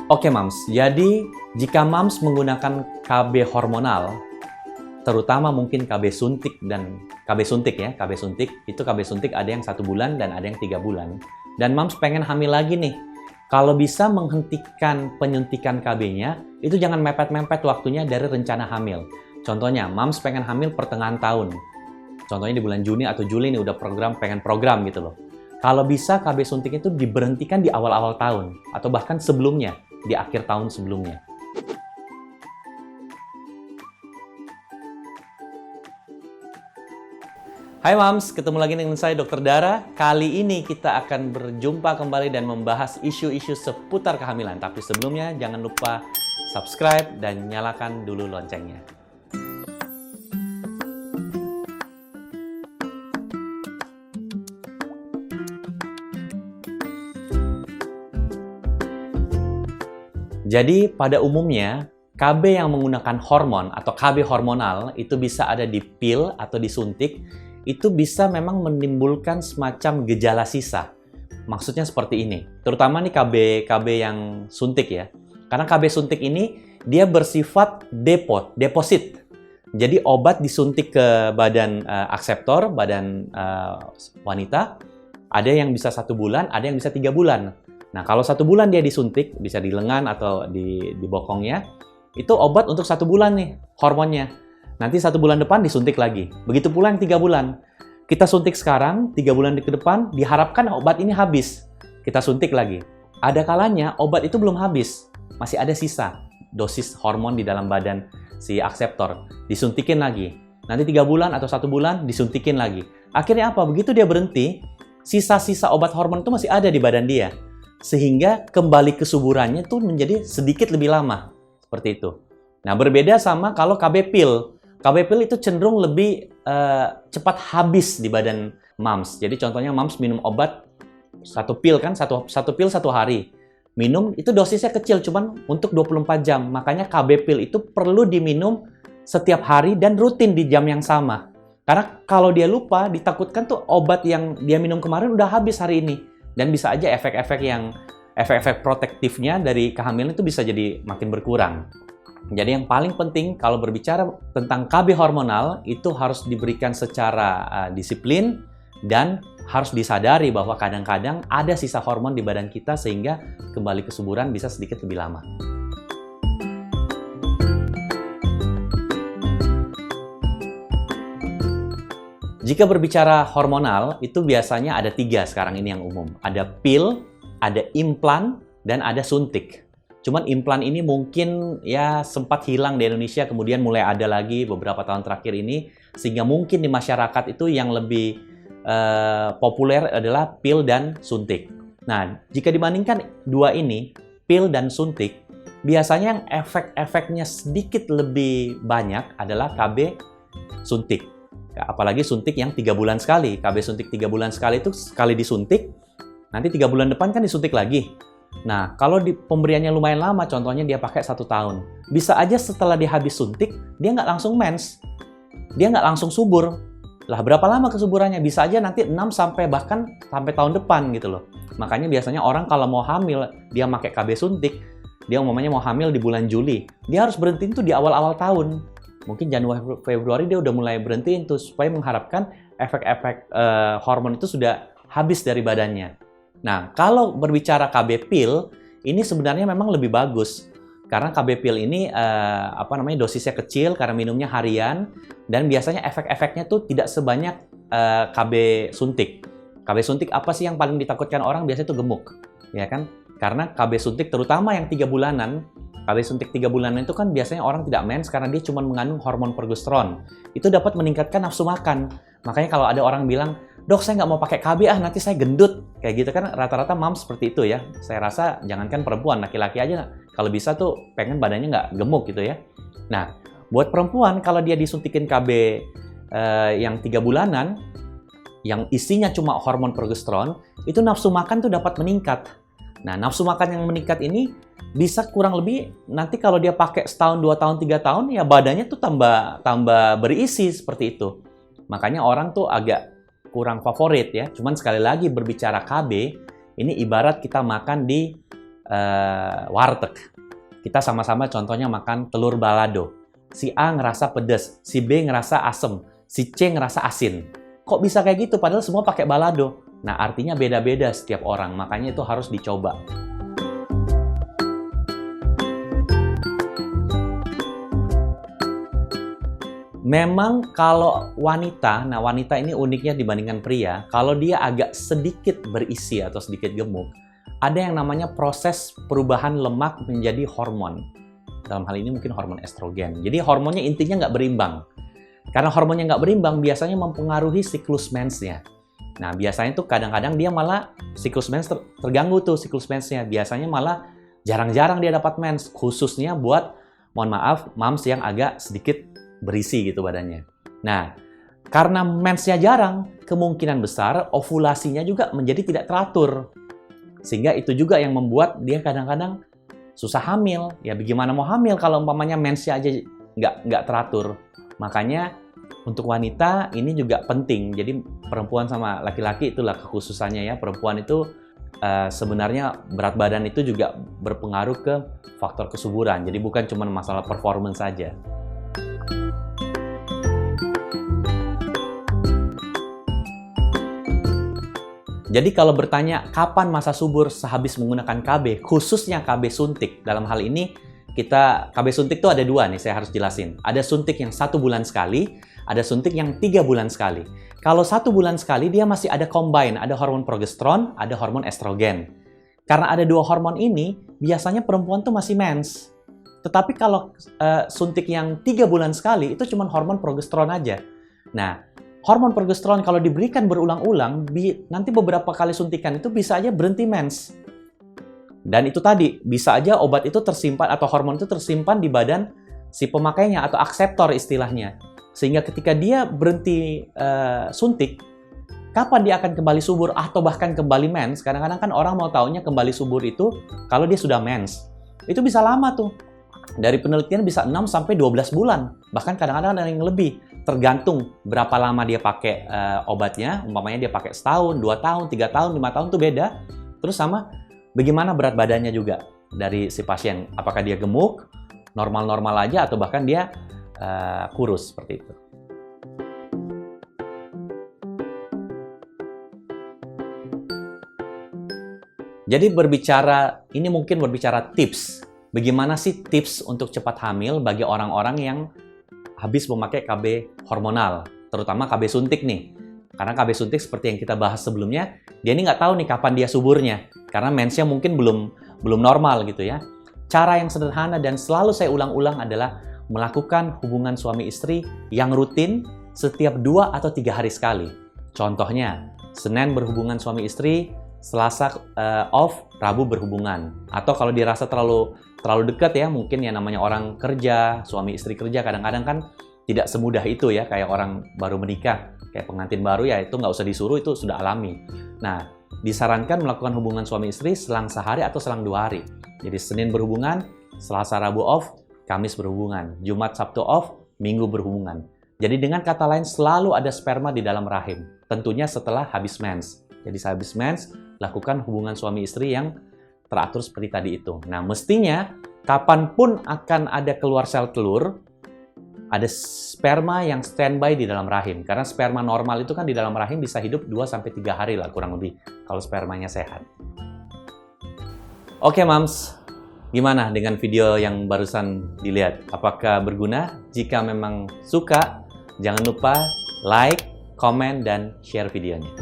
Oke Mams, jadi jika Mams menggunakan KB hormonal, terutama mungkin KB suntik dan KB suntik ya, KB suntik, itu KB suntik ada yang 1 bulan dan ada yang 3 bulan. Dan Mams pengen hamil lagi nih, kalau bisa menghentikan penyuntikan KB-nya, itu jangan mepet-mepet waktunya dari rencana hamil. Contohnya, Mams pengen hamil pertengahan tahun. Contohnya di bulan Juni atau Juli nih udah pengen program gitu loh. Kalau bisa KB suntik itu diberhentikan di awal-awal tahun atau bahkan sebelumnya, di akhir tahun sebelumnya. Hai Mams, ketemu lagi dengan saya Dr. Dara. Kali ini kita akan berjumpa kembali dan membahas isu-isu seputar kehamilan. Tapi sebelumnya jangan lupa subscribe dan nyalakan dulu loncengnya. Jadi pada umumnya KB yang menggunakan hormon atau KB hormonal itu bisa ada di pil atau disuntik, itu bisa memang menimbulkan semacam gejala sisa. Maksudnya seperti ini, terutama nih KB yang suntik ya. Karena KB suntik ini dia bersifat deposit. Jadi obat disuntik ke badan akseptor, badan wanita, ada yang bisa 1 bulan, ada yang bisa 3 bulan. Nah, kalau 1 bulan dia disuntik, bisa di lengan atau di bokongnya, itu obat untuk 1 bulan nih, hormonnya. Nanti 1 bulan depan disuntik lagi. Begitu pula yang 3 bulan. Kita suntik sekarang, 3 bulan ke depan, diharapkan obat ini habis. Kita suntik lagi. Ada kalanya obat itu belum habis. Masih ada sisa dosis hormon di dalam badan si akseptor. Disuntikin lagi. Nanti 3 bulan atau 1 bulan, disuntikin lagi. Akhirnya apa? Begitu dia berhenti, sisa-sisa obat hormon itu masih ada di badan dia. Sehingga kembali kesuburannya tuh menjadi sedikit lebih lama. Seperti itu. Nah, berbeda sama kalau KB pil. KB pil itu cenderung lebih cepat habis di badan Mams. Jadi contohnya Mams minum obat 1 pil kan, satu pil 1 hari. Minum itu dosisnya kecil, cuman untuk 24 jam. Makanya KB pil itu perlu diminum setiap hari dan rutin di jam yang sama. Karena kalau dia lupa, ditakutkan tuh obat yang dia minum kemarin udah habis hari ini. Dan bisa aja efek-efek protektifnya dari kehamilan itu bisa jadi makin berkurang. Jadi yang paling penting kalau berbicara tentang KB hormonal itu harus diberikan secara disiplin dan harus disadari bahwa kadang-kadang ada sisa hormon di badan kita sehingga kembali kesuburan bisa sedikit lebih lama. Jika berbicara hormonal, itu biasanya ada 3 sekarang ini yang umum. Ada pil, ada implan, dan ada suntik. Cuman implan ini mungkin ya sempat hilang di Indonesia, kemudian mulai ada lagi beberapa tahun terakhir ini, sehingga mungkin di masyarakat itu yang lebih populer adalah pil dan suntik. Nah, jika dibandingkan 2 ini, pil dan suntik, biasanya yang efek-efeknya sedikit lebih banyak adalah KB suntik. Apalagi suntik yang 3 bulan sekali. KB suntik 3 bulan sekali itu sekali disuntik, nanti 3 bulan depan kan disuntik lagi. Nah, kalau pemberiannya lumayan lama, contohnya dia pakai 1 tahun. Bisa aja setelah dia habis suntik, dia nggak langsung mens. Dia nggak langsung subur. Lah, berapa lama kesuburannya? Bisa aja nanti 6 sampai bahkan sampai tahun depan gitu loh. Makanya biasanya orang kalau mau hamil, dia pakai KB suntik, dia umumnya mau hamil di bulan Juli. Dia harus berhenti itu di awal-awal tahun. Mungkin Januari, Februari dia udah mulai berhentiin tuh supaya mengharapkan efek-efek hormon itu sudah habis dari badannya. Nah, kalau berbicara KB pil, ini sebenarnya memang lebih bagus. Karena KB pil ini dosisnya kecil karena minumnya harian dan biasanya efek-efeknya tuh tidak sebanyak KB suntik. KB suntik apa sih yang paling ditakutkan orang? Biasanya tuh gemuk, ya kan? Karena KB suntik terutama yang 3 bulanan, KB suntik 3 bulanan itu kan biasanya orang tidak mens karena dia cuma mengandung hormon progesteron. Itu dapat meningkatkan nafsu makan. Makanya kalau ada orang bilang, "Dok, saya nggak mau pakai KB, nanti saya gendut." Kayak gitu kan rata-rata Mams seperti itu ya. Saya rasa jangankan perempuan, laki-laki aja kalau bisa tuh pengen badannya nggak gemuk gitu ya. Nah, buat perempuan kalau dia disuntikin KB yang 3 bulanan, yang isinya cuma hormon progesteron, itu nafsu makan tuh dapat meningkat. Nah, nafsu makan yang meningkat ini bisa kurang lebih nanti kalau dia pakai setahun, 2 tahun, 3 tahun, ya badannya tuh tambah berisi seperti itu. Makanya orang tuh agak kurang favorit ya. Cuman sekali lagi berbicara KB, ini ibarat kita makan di warteg. Kita sama-sama contohnya makan telur balado. Si A ngerasa pedas, si B ngerasa asem, si C ngerasa asin. Kok bisa kayak gitu? Padahal semua pakai balado. Nah, artinya beda-beda setiap orang. Makanya itu harus dicoba. Memang kalau wanita, nah wanita ini uniknya dibandingkan pria, kalau dia agak sedikit berisi atau sedikit gemuk, ada yang namanya proses perubahan lemak menjadi hormon. Dalam hal ini mungkin hormon estrogen. Jadi hormonnya intinya nggak berimbang. Karena hormonnya nggak berimbang, biasanya mempengaruhi siklus mensnya. Nah, biasanya tuh kadang-kadang dia malah siklus mens terganggu tuh siklus mensnya. Biasanya malah jarang-jarang dia dapat mens, khususnya buat, mohon maaf, moms yang agak sedikit berisi gitu badannya. Nah, karena mensnya jarang, kemungkinan besar ovulasinya juga menjadi tidak teratur. Sehingga itu juga yang membuat dia kadang-kadang susah hamil. Ya bagaimana mau hamil kalau umpamanya mensnya aja nggak teratur. Makanya untuk wanita ini juga penting. Jadi perempuan sama laki-laki itulah kekhususannya ya. Perempuan itu sebenarnya berat badan itu juga berpengaruh ke faktor kesuburan. Jadi bukan cuma masalah performance saja. Jadi kalau bertanya kapan masa subur sehabis menggunakan KB, khususnya KB suntik, dalam hal ini kita KB suntik itu ada dua nih, saya harus jelasin. Ada suntik yang 1 bulan sekali, ada suntik yang 3 bulan sekali. Kalau 1 bulan sekali dia masih ada combine, ada hormon progesteron, ada hormon estrogen. Karena ada dua hormon ini, biasanya perempuan tuh masih mens. Tetapi kalau suntik yang 3 bulan sekali itu cuma hormon progesteron aja. Nah, hormon progesteron kalau diberikan berulang-ulang, nanti beberapa kali suntikan itu bisa aja berhenti mens. Dan itu tadi, bisa aja obat itu tersimpan atau hormon itu tersimpan di badan si pemakainya atau akseptor istilahnya. Sehingga ketika dia berhenti suntik, kapan dia akan kembali subur atau bahkan kembali mens? Kadang-kadang kan orang mau taunya kembali subur itu kalau dia sudah mens. Itu bisa lama tuh. Dari penelitian bisa 6-12 bulan. Bahkan kadang-kadang ada yang lebih. Tergantung berapa lama dia pakai obatnya. Umpamanya dia pakai setahun, 2 tahun, 3 tahun, 5 tahun itu beda. Terus sama bagaimana berat badannya juga dari si pasien. Apakah dia gemuk, normal-normal aja, atau bahkan dia kurus seperti itu. Jadi ini mungkin berbicara tips. Bagaimana sih tips untuk cepat hamil bagi orang-orang yang habis memakai KB hormonal, terutama KB suntik nih. Karena KB suntik seperti yang kita bahas sebelumnya, dia ini nggak tahu nih kapan dia suburnya. Karena mensnya mungkin belum normal gitu ya. Cara yang sederhana dan selalu saya ulang-ulang adalah melakukan hubungan suami istri yang rutin setiap 2 atau 3 hari sekali. Contohnya, Senin berhubungan suami istri, Selasa off, Rabu berhubungan. Atau kalau dirasa terlalu dekat ya, mungkin ya namanya orang kerja, suami istri kerja, kadang-kadang kan tidak semudah itu ya, kayak orang baru menikah, kayak pengantin baru ya, itu nggak usah disuruh, itu sudah alami. Nah, disarankan melakukan hubungan suami istri selang sehari atau selang 2 hari. Jadi Senin berhubungan, Selasa Rabu off, Kamis berhubungan, Jumat Sabtu off, Minggu berhubungan. Jadi dengan kata lain selalu ada sperma di dalam rahim, tentunya setelah habis mens. Jadi sehabis mens, lakukan hubungan suami istri yang teratur seperti tadi itu. Nah, mestinya kapanpun akan ada keluar sel telur, ada sperma yang standby di dalam rahim. Karena sperma normal itu kan di dalam rahim bisa hidup 2-3 hari lah kurang lebih, kalau spermanya sehat. Oke, Mams. Gimana dengan video yang barusan dilihat? Apakah berguna? Jika memang suka, jangan lupa like, komen, dan share videonya.